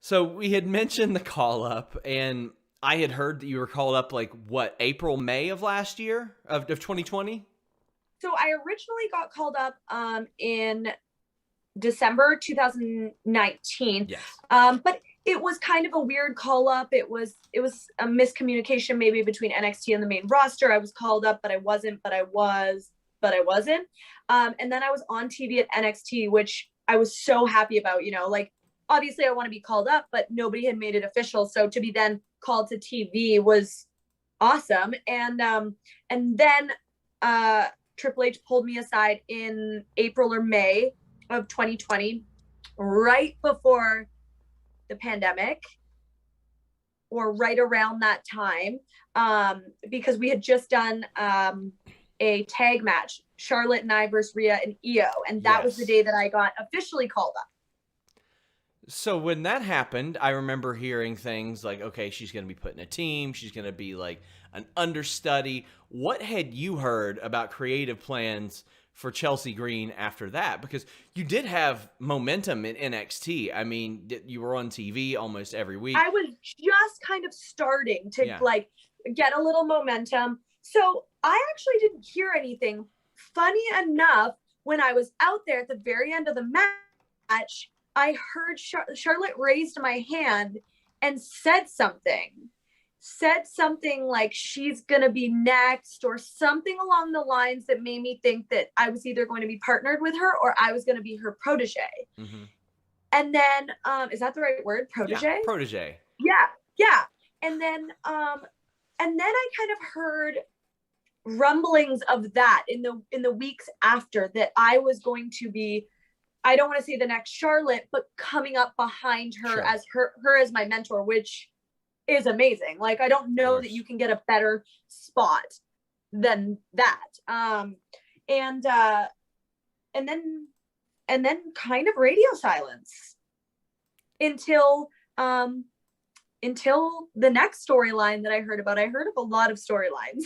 So we had mentioned the call up, and I had heard that you were called up like what, April, May of last year of 2020? So I originally got called up in December 2019, Yes. but it was kind of a weird call up. It was a miscommunication maybe between NXT and the main roster. I was called up, but I wasn't. But I was, but I wasn't. And then I was on TV at NXT, which I was so happy about. Like obviously I want to be called up, but nobody had made it official. So to be then called to TV was awesome. And then Triple H pulled me aside in April or May of 2020, right before the pandemic, or right around that time, because we had just done a tag match, Charlotte and I versus Rhea and Io, and that was the Yes. day that I got officially called up. So when that happened, I remember hearing things like, okay, she's going to be put in a team. She's going to be like an understudy. What had you heard about creative plans for Chelsea Green after that? Because you did have momentum in NXT. I mean, you were on TV almost every week. I was just kind of starting to Yeah. like get a little momentum. So I actually didn't hear anything. Funny enough, when I was out there at the very end of the match, I heard Charlotte raised my hand and said something like she's going to be next, or something along the lines that made me think that I was either going to be partnered with her or I was going to be her protege. Mm-hmm. And then, is that the right word? Yeah. Protege? Protege. Yeah. Yeah. And then, I kind of heard rumblings of that in the weeks after, that I was going to be, I don't want to say the next Charlotte, but coming up behind her Sure. as her as my mentor, which is amazing. Like I don't Of know that you course. can get a better spot than that. And and then and then kind of radio silence until until the next storyline that I heard about. I heard of a lot of storylines.